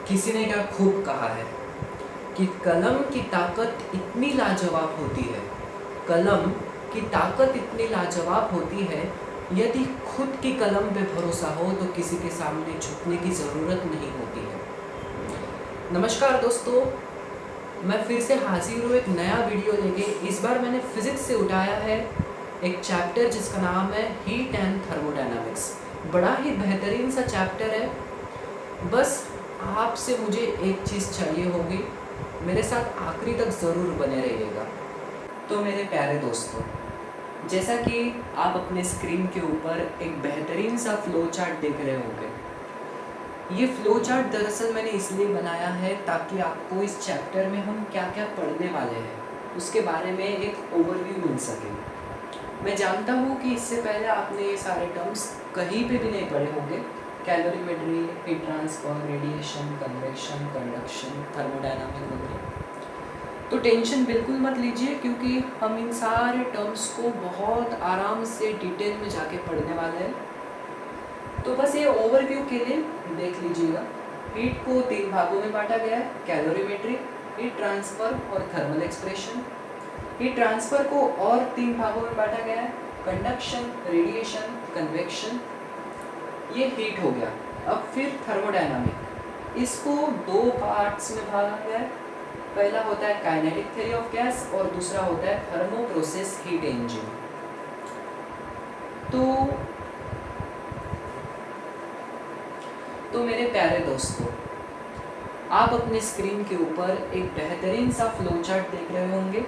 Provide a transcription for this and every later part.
किसी ने क्या खूब कहा है कि कलम की ताकत इतनी लाजवाब होती है, कलम की ताकत इतनी लाजवाब होती है, यदि खुद की कलम पे भरोसा हो तो किसी के सामने झुकने की ज़रूरत नहीं होती है। नमस्कार दोस्तों, मैं फिर से हाजिर हूँ एक नया वीडियो लेके। इस बार मैंने फिज़िक्स से उठाया है एक चैप्टर जिसका नाम है हीट एंड थर्मोडायनामिक्स। बड़ा ही बेहतरीन सा चैप्टर है। बस आपसे मुझे एक चीज़ चाहिए होगी, मेरे साथ आखिरी तक ज़रूर बने रहिएगा। तो मेरे प्यारे दोस्तों, जैसा कि आप अपने स्क्रीन के ऊपर एक बेहतरीन सा फ्लो चार्ट देख रहे होंगे, ये फ्लो चार्ट दरअसल मैंने इसलिए बनाया है ताकि आपको इस चैप्टर में हम क्या क्या पढ़ने वाले हैं उसके बारे में एक ओवरव्यू मिल सके। मैं जानता हूँ कि इससे पहले आपने ये सारे टर्म्स कहीं पे भी नहीं पढ़े होंगे। Calorimetry, heat transfer, radiation, convection, conduction, thermodynamic वगैरह। तो टेंशन बिल्कुल मत लीजिए, क्योंकि हम इन सारे टर्म्स को बहुत आराम से डिटेल में जाके पढ़ने वाले हैं। तो बस ये ओवरव्यू के लिए देख लीजिएगा। हीट को 3 भागों में बांटा गया है, कैलोरीमेट्री, हीट ट्रांसफर और थर्मल एक्सप्रेशन। हीट ट्रांसफर को और 3 भागों में बांटा गया है, कंडक्शन, रेडिएशन, कन्वेक्शन। ये हीट हो गया। अब फिर थर्मोडायनामिक, इसको 2 पार्ट्स में भागा गया है। पहला होता है काइनेटिक थ्योरी ऑफ गैस और दूसरा होता है थर्मो प्रोसेस हीट इंजन। तो मेरे प्यारे दोस्तों, आप अपने स्क्रीन के ऊपर एक बेहतरीन सा फ्लो चार्ट देख रहे होंगे।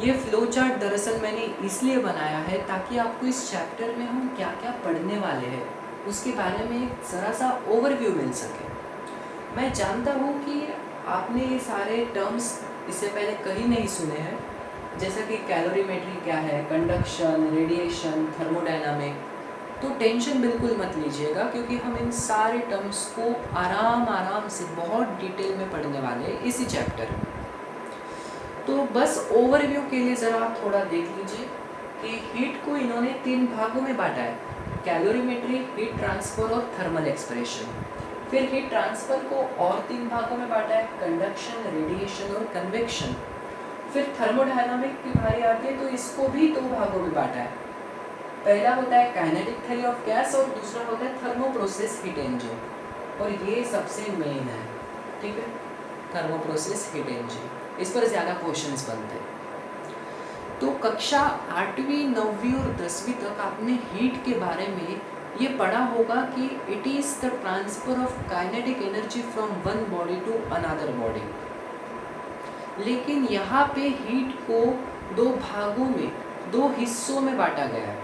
ये फ्लो चार्ट दरअसल मैंने इसलिए बनाया है ताकि आपको इस चैप्टर में हम क्या क्या पढ़ने वाले हैं उसके बारे में एक ज़रा सा ओवरव्यू मिल सके। मैं जानता हूँ कि आपने ये सारे टर्म्स इससे पहले कहीं नहीं सुने हैं, जैसा कि कैलोरीमेट्री क्या है, कंडक्शन, रेडिएशन, थर्मोडायनामिक। तो टेंशन बिल्कुल मत लीजिएगा, क्योंकि हम इन सारे टर्म्स को आराम से बहुत डिटेल में पढ़ने वाले हैं इसी चैप्टर में। तो बस ओवरव्यू के लिए ज़रा आप थोड़ा देख लीजिए कि हीट को इन्होंने 3 भागों में बांटा है, कैलोरीमेट्री, हीट ट्रांसफर और थर्मल एक्सप्रेशन। फिर हीट ट्रांसफर को और 3 भागों में बांटा है, कंडक्शन, रेडिएशन और कन्वेक्शन। फिर थर्मोडायनामिक की बारी आती है तो इसको भी 2 भागों में बांटा है। पहला होता है काइनेटिक थ्योरी ऑफ गैस और दूसरा होता है थर्मो प्रोसेस हीट इंजन, और ये सबसे मेन है, ठीक है, थर्मो प्रोसेस हीट इंजन। इस पर ज़्यादा क्वेश्चंस बनते हैं। तो कक्षा 8वीं, 9वीं और 10वीं तक आपने हीट के बारे में ये पढ़ा होगा कि it is the transfer of kinetic energy from one body to another body. लेकिन यहाँ पे हीट को 2 भागों में, 2 हिस्सों में बांटा गया है।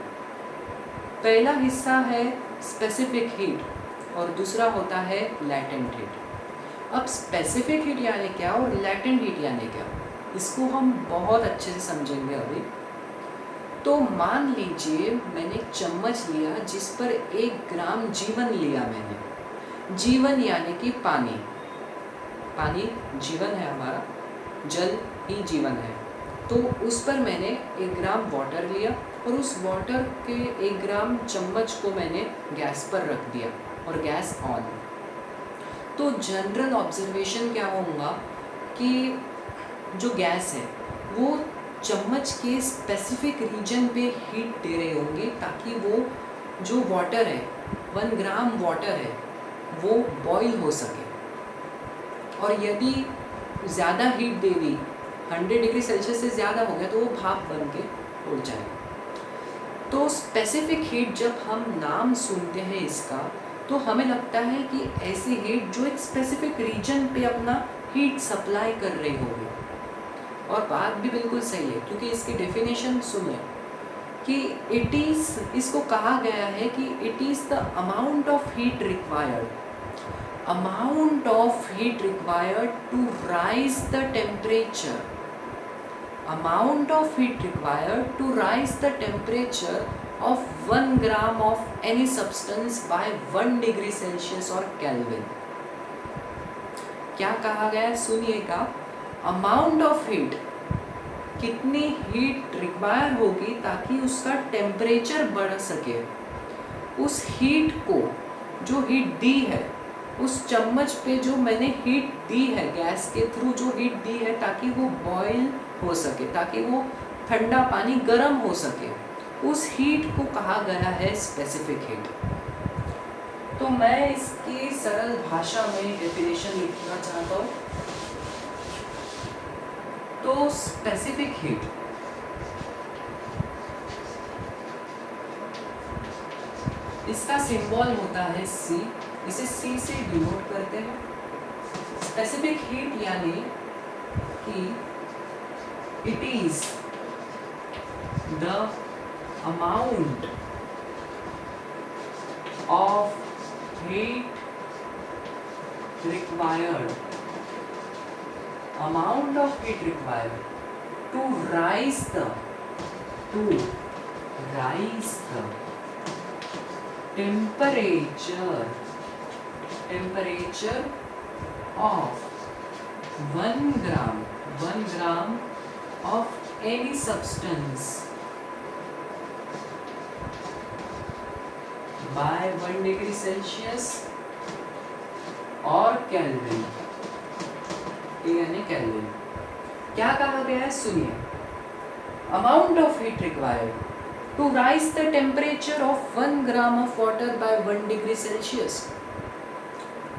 पहला हिस्सा है स्पेसिफिक हीट और दूसरा होता है लैटेंट हीट। अब स्पेसिफिक हीट यानी क्या और लैटेंट हीट यानी क्या, इसको हम बहुत अच्छे से समझेंगे अभी। तो मान लीजिए मैंने एक चम्मच लिया जिस पर 1 ग्राम जीवन लिया मैंने। जीवन यानी कि पानी, पानी जीवन है हमारा, जल ही जीवन है। तो उस पर मैंने 1 ग्राम वाटर लिया और उस वाटर के 1 ग्राम चम्मच को मैंने गैस पर रख दिया और गैस ऑन। तो जनरल ऑब्जर्वेशन क्या होगा कि जो गैस है वो चम्मच के स्पेसिफिक रीजन पे हीट दे रहे होंगे, ताकि वो जो वाटर है, 1 ग्राम वाटर है, वो बॉईल हो सके। और यदि ज़्यादा हीट दे दी, 100 डिग्री सेल्सियस से ज़्यादा हो गया, तो वो भाप बन के उड़ जाएगा। तो स्पेसिफिक हीट जब हम नाम सुनते हैं इसका, तो हमें लगता है कि ऐसी हीट जो एक स्पेसिफिक रीजन पे अपना हीट सप्लाई कर रही होगी। और बात भी बिल्कुल सही है, क्योंकि इसकी डेफिनेशन सुनिए कि इट इज़, इसको कहा गया है कि it is the amount of heat required, amount of heat required to rise the temperature, amount of heat required to rise the temperature of 1 gram of any substance by 1 degree Celsius or Kelvin। क्या कहा गया है सुनिएगा, amount of heat, कितनी heat require होगी ताकि उसका temperature बढ़ सके। उस हीट को, जो हीट दी है उस चम्मच पे जो मैंने हीट दी है, गैस के थ्रू जो हीट दी है, ताकि वो बॉयल हो सके, ताकि वो ठंडा पानी गर्म हो सके, उस हीट को कहा गया है स्पेसिफिक हीट। तो मैं इसकी सरल भाषा में डेफिनेशन लिखना चाहता हूँ। तो स्पेसिफिक हीट इसका सिंबल होता है C, इसे C से डिनोट करते हैं। स्पेसिफिक हीट यानी कि it is the amount of heat required to rise the temperature of 1 gram of any substance by 1 degree Celsius और कैलोरी, यानी कैलोरी। क्या कहा गया है सुनिए, amount of heat required to raise the temperature of 1 gram of water by 1 degree Celsius.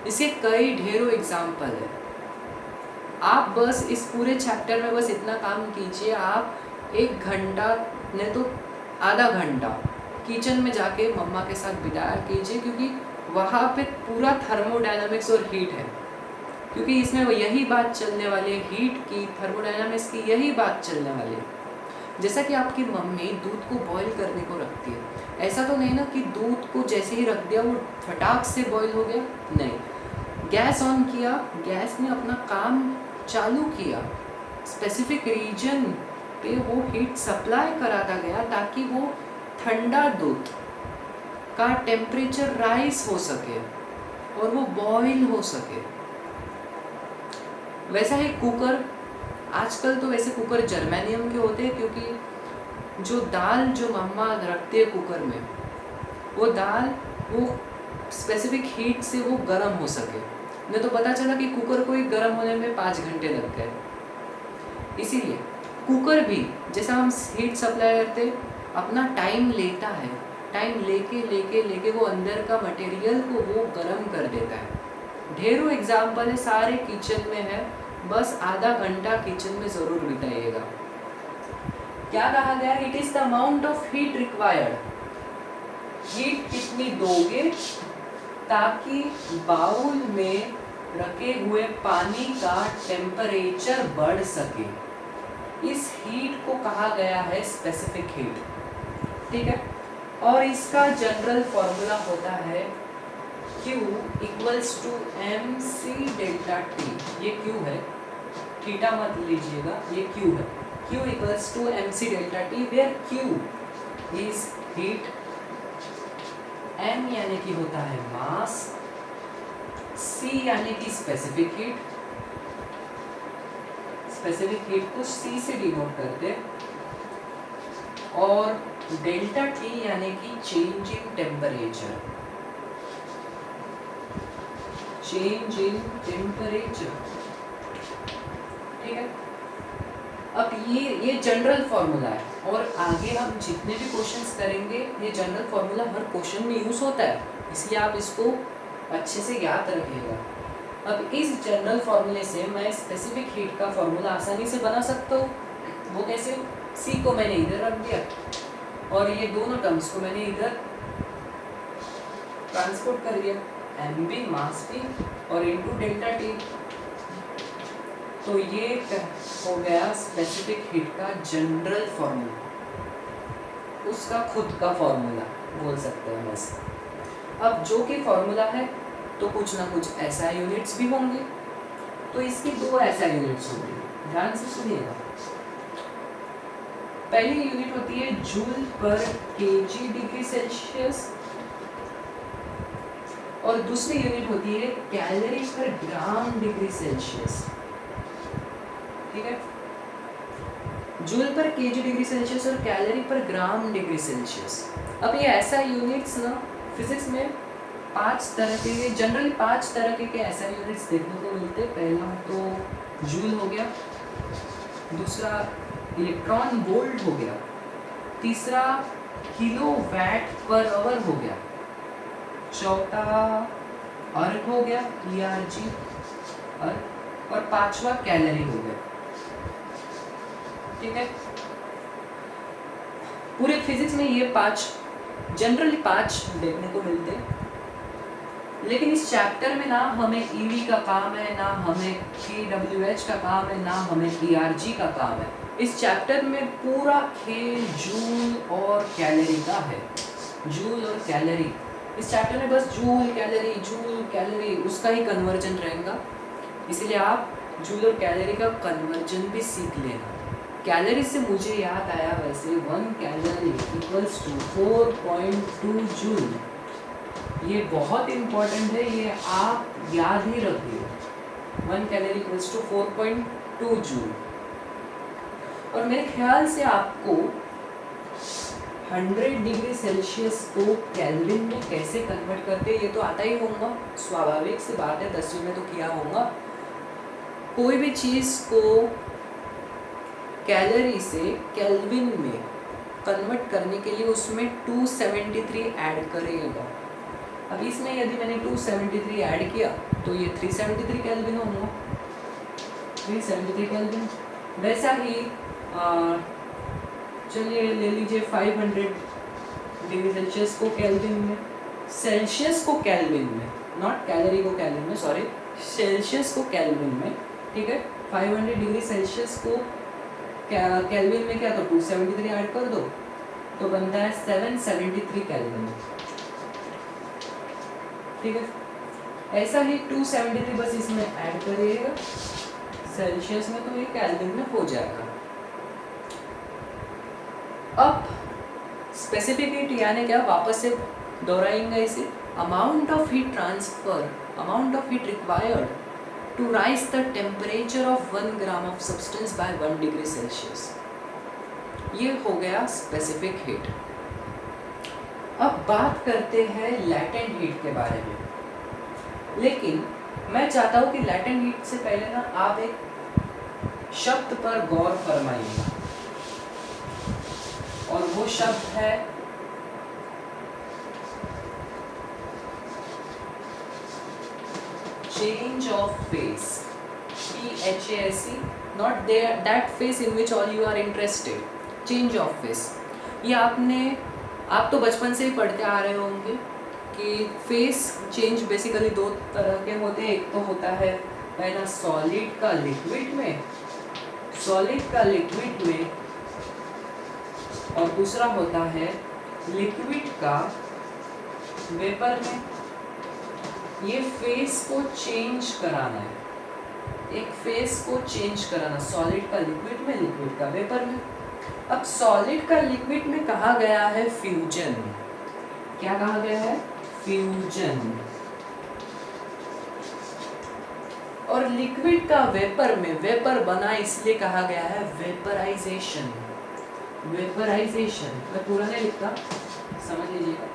इसके कई ढेरों एग्जाम्पल है। आप बस इस पूरे चैप्टर में बस इतना काम कीजिए, आप 1 घंटा नहीं तो आधा घंटा किचन में जाके मम्मा के साथ बिताया कीजिए, क्योंकि वहाँ पे पूरा थर्मोडायनामिक्स और हीट है, क्योंकि इसमें यही बात चलने वाली है, हीट की, थर्मोडायनामिक्स की यही बात चलने वाली है। जैसा कि आपकी मम्मी दूध को बॉईल करने को रखती है, ऐसा तो नहीं ना कि दूध को जैसे ही रख दिया वो फटाक से बॉईल हो गया, नहीं। गैस ऑन किया, गैस ने अपना काम चालू किया, स्पेसिफिक रीजन पे वो हीट सप्लाई कराता गया ताकि वो ठंडा दूध का टेम्परेचर राइज हो सके और वो बॉईल हो सके। वैसा ही कुकर, आजकल तो वैसे कुकर जर्मेनियम के होते हैं, क्योंकि जो दाल जो मम्मा रखते हैं कुकर में, वो दाल वो स्पेसिफिक हीट से वो गर्म हो सके। नहीं तो पता चला कि कुकर को ही गर्म होने में 5 घंटे लग गए। इसीलिए कुकर भी जैसा हम हीट सप्लाई करते अपना टाइम लेता है, टाइम लेके वो अंदर का मटेरियल को वो गर्म कर देता है। ढेरों एग्जाम्पल है, सारे किचन में है, बस आधा घंटा किचन में ज़रूर बिताइएगा। क्या कहा गया, it is the amount of heat required. Heat कितनी दोगे ताकि बाउल में रखे हुए पानी का टेम्परेचर बढ़ सके, इस हीट को कहा गया है स्पेसिफिक हीट। ठीक है, और इसका जनरल फॉर्मूला होता है Q equals to MC delta T। ये Q है, थीटा मत लीजिएगा, ये Q है। Q equals to MC delta T, where Q is heat, M यानी कि होता है मास, C यानी कि स्पेसिफिक हीट, स्पेसिफिक हीट को C से डिनोट करते, और डेल्टा T यानी कि change in temperature, change in temperature. ठीक है, अब ये जनरल फॉर्मूला है, और आगे हम जितने भी क्वेश्चंस करेंगे ये जनरल फॉर्मूला हर क्वेश्चन में यूज होता है, इसलिए आप इसको अच्छे से याद रखिएगा। अब इस जनरल फॉर्मूले से मैं स्पेसिफिक हीट का फॉर्मूला आसानी से बना सकता हूँ। वो कैसे, C को मैंने इधर रख दिया और ये दोनों टर्म्स को मैंने इधर ट्रांसपोर्ट कर दिया, MB मास P और इनटू डेल्टा T। तो ये हो गया स्पेसिफिक हीट का जनरल फॉर्मूला, उसका खुद का फॉर्मूला बोल सकते हैं बस। अब जो कि फॉर्मूला है तो कुछ ना कुछ ऐसा यूनिट्स भी होंगे, तो इसकी 2 ऐसा यूनिट्स होंगे, ध्यान से सुनिएगा। पहली यूनिट होती है जूल पर केजी डिग्री सेल्सियस, और दूसरी यूनिट होती है कैलोरी पर ग्राम डिग्री सेल्सियस। ठीक है, जूल पर केजी डिग्री सेल्सियस और कैलोरी पर ग्राम डिग्री सेल्सियस। अब ये ऐसा यूनिट्स ना फिजिक्स में पांच तरह के जनरली 5 तरह के SI यूनिट्स देखने को मिलते हैं। पहला तो जूल हो गया, दूसरा इलेक्ट्रॉन वोल्ट हो गया, तीसरा किलोवाट पर आवर हो गया, चौथा अर्क हो गया ERG अर्क, और पांचवा कैलोरी हो गया। ठीक है, पूरे फिजिक्स में ये जनरली 5 देखने को मिलते हैं, लेकिन इस चैप्टर में ना हमें EV का काम है, ना हमें kWh का काम है, ना हमें ERG का काम है। इस चैप्टर में पूरा खेल जूल और कैलोरी का है। जूल और कैलोरी इस चैप्टर में बस जूल कैलोरी उसका ही कन्वर्जन रहेगा, इसलिए आप जूल और कैलोरी का कन्वर्जन भी सीख लेना। कैलोरी से मुझे याद आया, वैसे 1 कैलोरी इक्वल्स टू 4.2 जूल। ये बहुत इम्पोर्टेंट है, ये आप याद ही रखिए। 1 कैलोरी इक्वल्स टू 4.2 जूल। और मेरे ख्याल से आपको 100 डिग्री सेल्सियस को केल्विन में कैसे कन्वर्ट करते हैं ये तो आता ही होगा, स्वाभाविक सी बात है, 10वीं में तो किया होगा। कोई भी चीज़ को कैलोरी से केल्विन में कन्वर्ट करने के लिए उसमें 273 ऐड करेगा। अब इसमें यदि मैंने 273 ऐड किया तो ये 373 केल्विन होगा, 373 केल्विन। वैसा ही चलिए ले लीजिए 500 डिग्री सेल्सियस को केल्विन में, सेल्सियस को केल्विन में, नॉट कैलोरी को केल्विन में, सॉरी, सेल्सियस को केल्विन में। ठीक है, 500 डिग्री सेल्सियस को केल्विन में क्या, तो 273 ऐड कर दो तो बनता है 773 केल्विन। ठीक है, ऐसा ही 273 बस इसमें ऐड करिएगा सेल्सियस में, तो ये केल्विन में हो जाएगा। अब स्पेसिफिक हीट यानी क्या, वापस से दोहराएंगे इसे। Amount of heat transfer, amount of heat required to raise the temperature of 1 gram of substance by 1 degree Celsius. ये हो गया स्पेसिफिक हीट। अब बात करते हैं लैटेंट हीट के बारे में, लेकिन मैं चाहता हूँ कि लैटेंट हीट से पहले ना आप एक शब्द पर गौर फरमाइएगा, और वो शब्द है change of phase, PHASE, not that face in which all you are interested. Change of phase, ये आप तो बचपन से ही पढ़ते आ रहे होंगे कि फेस चेंज बेसिकली 2 तरह के होते हैं। एक तो होता है पहला सॉलिड का लिक्विड में, और दूसरा होता है लिक्विड का वेपर में। ये फेस को चेंज कराना है, एक फेस को चेंज कराना, सॉलिड का लिक्विड में, लिक्विड का वेपर में। अब सॉलिड का लिक्विड में कहा गया है फ्यूजन। क्या कहा गया है? फ्यूजन। और लिक्विड का वेपर में, वेपर बना इसलिए कहा गया है वेपराइजेशन। वेपराइजेशन मैं पूरा नहीं लिखता, समझ लीजिएगा।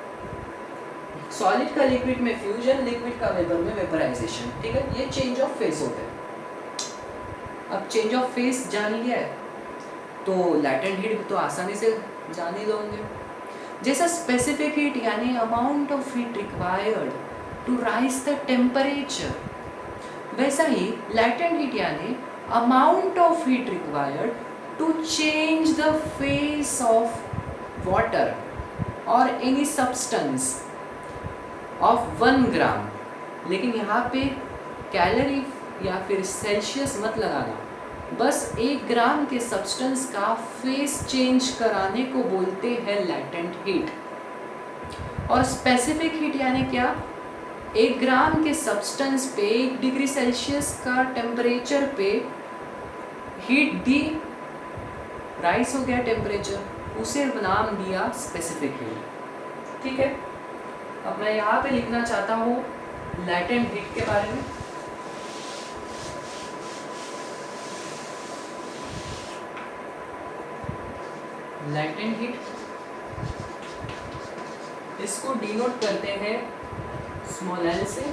सॉलिड का लिक्विड में फ्यूजन, लिक्विड का वेपर में वेपराइजेशन। ठीक है, ये चेंज ऑफ फेस होता है। अब चेंज ऑफ फेस जान लिया है तो लैटेंट हीट तो आसानी से जान ही लोगे। जैसा स्पेसिफिक हीट यानी amount of heat required to raise the temperature, वैसा ही लैटेंट हीट यानी amount of heat required to change the phase of water और एनी सब्सटेंस ऑफ 1 ग्राम। लेकिन यहाँ पे कैलोरी या फिर सेल्सियस मत लगाना, बस 1 ग्राम के सब्सटेंस का फेस चेंज कराने को बोलते हैं लैटेंट हीट। और स्पेसिफिक हीट यानी क्या? 1 ग्राम के सब्सटेंस पे 1 डिग्री सेल्सियस का टेम्परेचर पे हीट दी, राइज हो गया टेम्परेचर, उसे नाम दिया स्पेसिफिक हीट। ठीक है, अब मैं यहाँ पे लिखना चाहता हूँ लैटेंट हीट के बारे में। लैटेंट हीट, इसको डिनोट करते हैं स्मॉल एल से।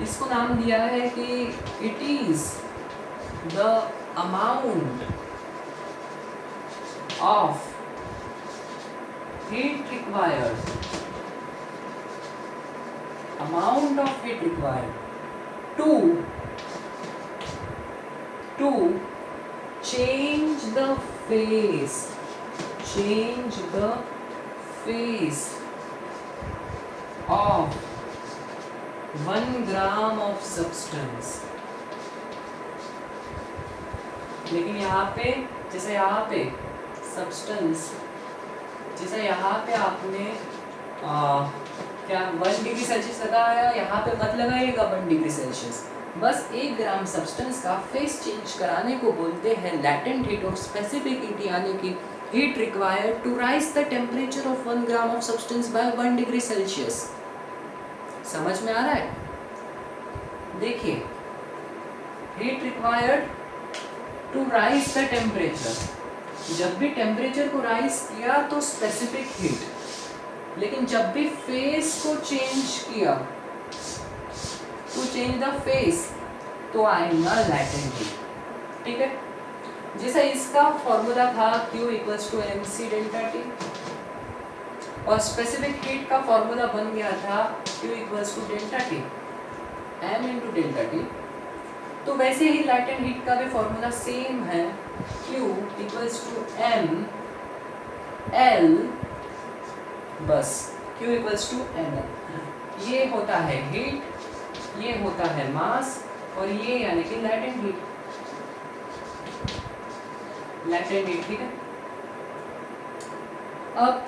इसको नाम दिया है कि it is the amount of heat required, amount of heat required to change the phase of 1 gram of substance। लेकिन यहाँ पे जैसे यहाँ पे substance, जैसे यहाँ पे आपने क्या 1 डिग्री सेल्सियस लगाया, यहाँ पे मत लगाइएगा 1 डिग्री सेल्सियस। बस 1 ग्राम सब्सटेंस का फेस चेंज कराने को बोलते हैं लैटेंट हीट और स्पेसिफिक हीट, यानी कि heat required to raise the temperature of 1 gram of substance by 1 degree Celsius. समझ में आ रहा है? देखिए, heat required to raise the temperature, जब भी टेम्परेचर को राइज किया तो स्पेसिफिक हीट, लेकिन जब भी फेस को चेंज किया टू चेंज द फेस तो आएगा लैटेंट हीट। ठीक है, जैसा इसका फॉर्मूला था Q equals to mc delta T, और स्पेसिफिक हीट का फॉर्मूला बन गया था Q equals to delta T m into delta T. तो वैसे ही लैटेंट हीट का भी फॉर्मूला सेम है, Q equals to m L, बस Q इक्वल्स टू ml। ये होता है हीट, ये होता है मास, और ये यानी कि लैटेंट हीट। लैटेंट हीट, ठीक है। अब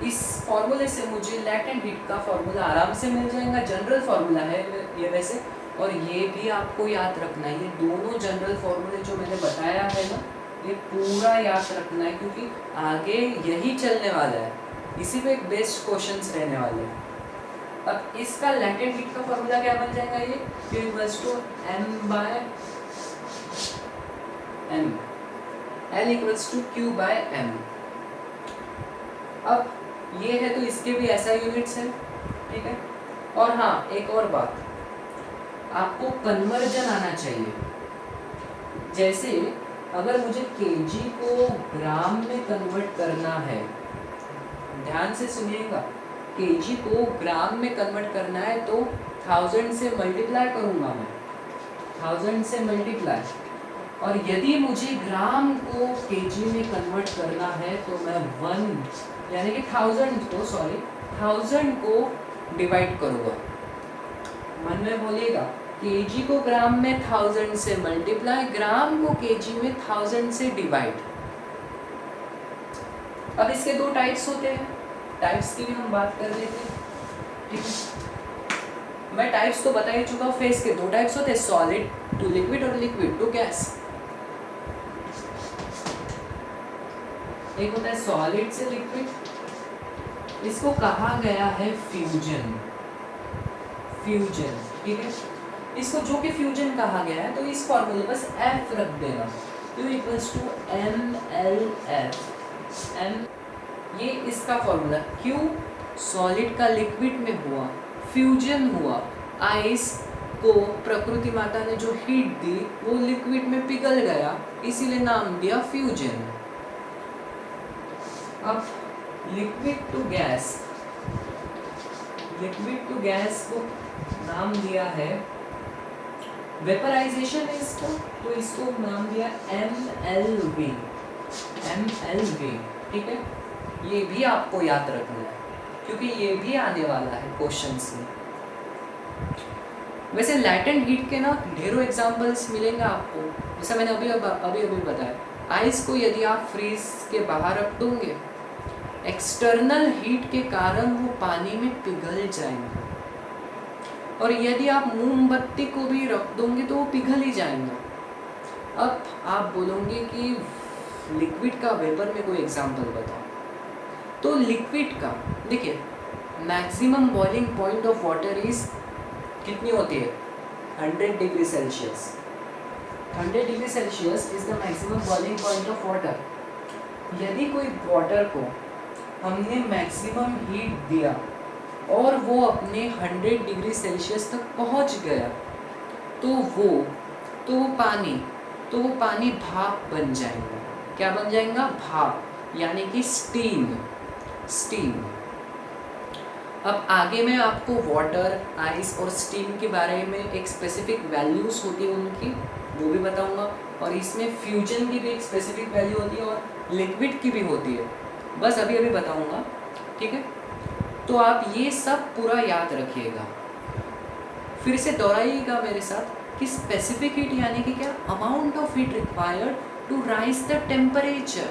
इस फॉर्मूले से मुझे लैटेंट हीट का फॉर्मूला आराम से मिल जाएगा, जनरल फॉर्मूला है ये वैसे, और ये भी आपको याद रखना है। ये दोनों जनरल फॉर्मूले जो मैंने बताया है ना, ये पूरा याद रखना है, क्योंकि आगे यही चलने वाला है, इसी पे एक बेस्ट क्वेश्चंस रहने वाले हैं। अब इसका लैटेंट हीट का फॉर्मूला क्या बन जाएगा, ये Q equals to m by m, L equals to Q by m। अब ये है तो इसके भी ऐसा यूनिट्स है, ठीक है। और हाँ, एक और बात, आपको कन्वर्जन आना चाहिए। जैसे अगर मुझे केजी को ग्राम में कन्वर्ट करना है, ध्यान से सुनिएगा, केजी को ग्राम में कन्वर्ट करना है तो 1000 से मल्टीप्लाई करूँगा मैं, 1000 से मल्टीप्लाई। और यदि मुझे ग्राम को केजी में कन्वर्ट करना है तो मैं 1 यानी कि 1000 को डिवाइड करूँगा। मन में बोलिएगा, केजी को ग्राम में 1000 से मल्टीप्लाई, ग्राम को केजी में 1000 से डिवाइड। अब इसके दो टाइप्स होते हैं, टाइप्स की भी हम बात कर लेते हैं, ठीक है। मैं टाइप्स तो बता ही चुका हूँ। फेस के दो टाइप्स होते हैं, सॉलिड टू लिक्विड और लिक्विड टू गैस। एक होता है सॉलिड से लिक्विड, इसको कहा गया है फ्यूजन, ठीक है। इसको जो कि फ्यूजन कहा गया है तो इस फॉर्मूले बस F रख देना, Q equals to MLF। M ये इसका फॉर्मूला, Q सॉलिड का लिक्विड में हुआ, फ्यूजन हुआ, आइस को प्रकृति माता ने जो हीट दी वो लिक्विड में पिघल गया, इसीलिए नाम दिया फ्यूजन। अब लिक्विड टू गैस को नाम दिया है वेपराइजेशन है इसको, तो इसको नाम दिया MLV, ठीक है। ये भी आपको याद रखना है क्योंकि ये भी आने वाला है क्वेश्चंस में। वैसे लैटेंट हीट के ना ढेरों एग्जांपल्स मिलेंगे आपको, जैसा मैंने अभी बताया। आइस को यदि आप फ्रीज के बाहर रख दोगे, एक्सटर्नल हीट के कारण वो पानी में पिघल जाएंगे, और यदि आप मोमबत्ती को भी रख दोगे तो वो पिघल ही जाएंगा। अब आप बोलोगे कि लिक्विड का वेपर में कोई एग्जांपल बताओ, तो लिक्विड का देखिए, maximum boiling point of water is कितनी होती है, 100 degree Celsius. 100 degree Celsius is the maximum boiling point of water. यदि कोई वाटर को हमने मैक्सिमम हीट दिया और वो अपने 100 डिग्री सेल्सियस तक पहुंच गया, तो वो पानी भाप बन जाएगा। क्या बन जाएगा? भाप, यानी कि स्टीम। अब आगे मैं आपको वाटर, आइस और स्टीम के बारे में एक स्पेसिफिक वैल्यूज़ होती है उनकी, वो भी बताऊंगा। और इसमें फ्यूजन की भी एक स्पेसिफिक वैल्यू होती है और लिक्विड की भी होती है, बस अभी बताऊंगा, ठीक है। तो आप ये सब पूरा याद रखिएगा। फिर से दोहराइएगा मेरे साथ कि स्पेसिफिक हीट यानी कि क्या? Amount of heat required to raise the temperature.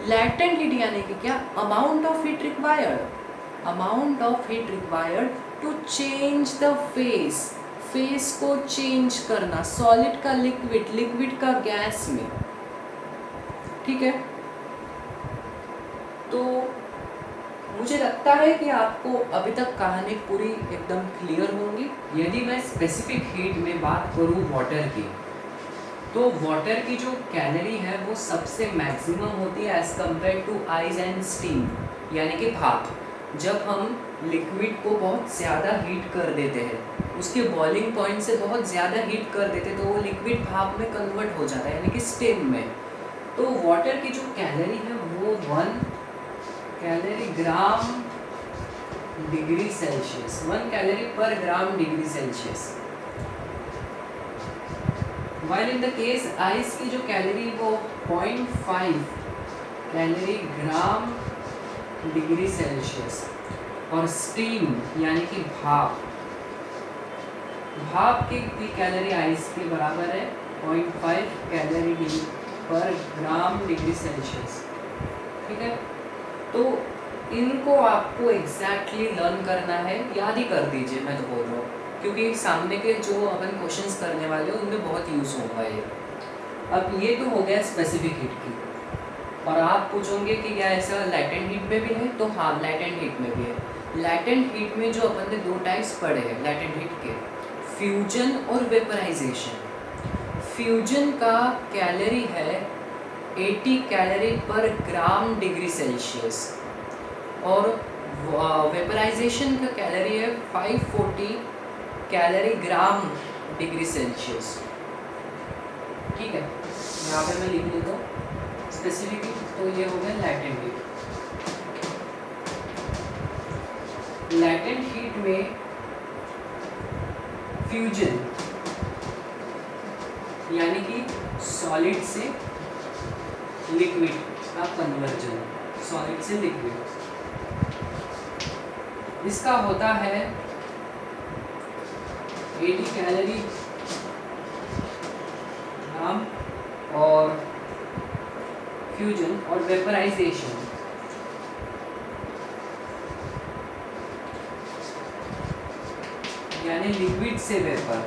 Latent heat यानी कि क्या? Amount of heat required to change the phase को चेंज करना, सॉलिड का लिक्विड का गैस में, ठीक है। तो मुझे लगता है कि आपको अभी तक कहानी पूरी एकदम क्लियर होंगी। यदि मैं स्पेसिफिक हीट में बात करूं वाटर की, तो वाटर की जो कैलोरी है वो सबसे मैक्सिमम होती है as compare to ice and steam, यानी कि भाप। जब हम लिक्विड को बहुत ज़्यादा हीट कर देते हैं, उसके बॉइलिंग पॉइंट से बहुत ज़्यादा हीट कर देते हैं, तो वो लिक्विड भाप में कन्वर्ट हो जाता है, यानी कि स्टीम में। तो वाटर की जो कैलोरी है वो 1 calorie gram degree Celsius, 1 calorie पर gram degree Celsius. While in the case ice की जो कैलोरी वो 0.5 कैलोरी ग्राम डिग्री सेल्सियस, और स्टीम यानी कि भाप की भी कैलोरी आइस के बराबर है 0.5 कैलोरी पर ग्राम डिग्री सेल्सियस, ठीक है। तो इनको आपको एग्जैक्टली लर्न करना है, याद ही कर दीजिए, मैं तो बोल रहा हूँ, क्योंकि सामने के जो अपन क्वेश्चंस करने वाले हो उनमें बहुत यूज़ होगा ये। अब ये तो हो गया स्पेसिफिक हीट की, और आप पूछोगे कि क्या ऐसा लैटेंट हीट में भी है? तो हाँ, लैटेंट हीट में भी है। लैटेंट हीट में जो अपन ने 2 टाइप्स पढ़े हैं लैटेंट हीट के, फ्यूजन और वेपराइजेशन। फ्यूजन का कैलोरी है 80 कैलोरी पर ग्राम डिग्री सेल्सियस, और वेपराइजेशन का कैलोरी है 540 कैलोरी ग्राम डिग्री सेल्सियस, ठीक है। यहाँ पे मैं लिख लेता हूँ स्पेसिफिक हीट, तो ये हो गया लैटेंट हीट। लैटेंट हीट में फ्यूजन यानी कि सॉलिड से लिक्विड का कन्वर्जन, सॉलिड से लिक्विड, इसका होता है 80 कैलोरी ग्राम। और फ्यूजन और वेपराइजेशन यानी लिक्विड से वेपर,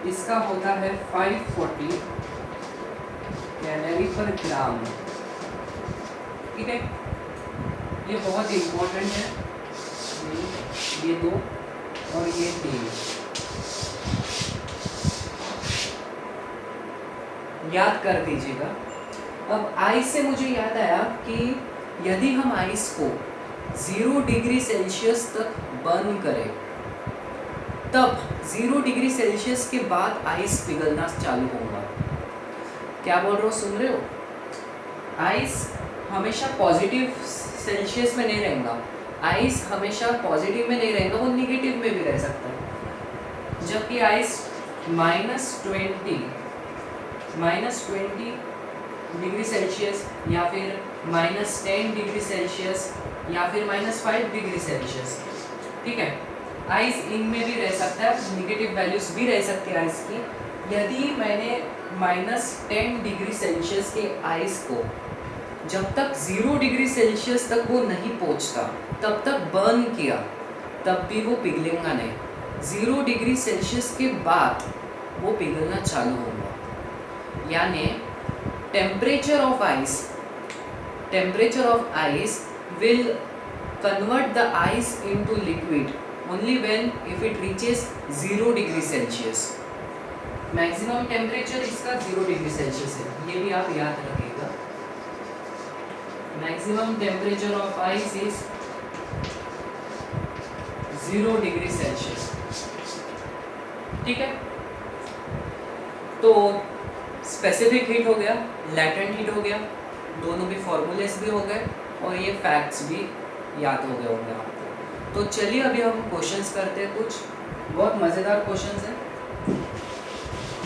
इसका होता है 540 कैलोरी पर ग्राम, ठीक है। ये बहुत इम्पोर्टेंट है, ये 2 और ये 3 याद कर दीजिएगा। अब आइस से मुझे याद आया कि यदि हम आइस को 0 डिग्री सेल्सियस तक बर्न करें, तब 0 डिग्री सेल्सियस के बाद आइस पिघलना चालू होगा। क्या बोल रहा हूँ, सुन रहे हो? आइस हमेशा पॉजिटिव सेल्सियस में नहीं रहेगा, आइस हमेशा पॉजिटिव में नहीं रहेगा, वो निगेटिव में भी रह सकता है। जबकि आइस -20 डिग्री सेल्सियस या फिर -10 डिग्री सेल्सियस या फिर -5 डिग्री सेल्सियस, ठीक है, आइस इनमें भी रह सकता है, निगेटिव वैल्यूज भी रह सकती है आइस की। यदि मैंने -10 डिग्री सेल्सियस के आइस को जब तक 0 डिग्री सेल्सियस तक वो नहीं पहुंचता तब तक बर्न किया, तब भी वो पिघलेगा नहीं। 0 डिग्री सेल्सियस के बाद वो पिघलना चालू होगा, यानी temperature of ice will convert the ice into liquid only when if it reaches 0 degree Celsius. Maximum temperature इसका 0 डिग्री सेल्सियस है, ये भी आप याद रखिएगा। Maximum temperature of ice is 0 degree Celsius. ठीक है, तो स्पेसिफिक हीट हो गया, लैटेंट हीट हो गया, दोनों भी फॉर्मूलेस भी हो गए और ये फैक्ट्स भी याद हो गए होंगे आपको। तो चलिए अभी हम क्वेश्चंस करते हैं, कुछ बहुत मज़ेदार क्वेश्चंस हैं,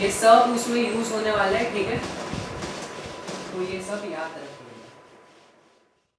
ये सब उसमें यूज़ होने वाला है। ठीक है, तो ये सब याद रखिए।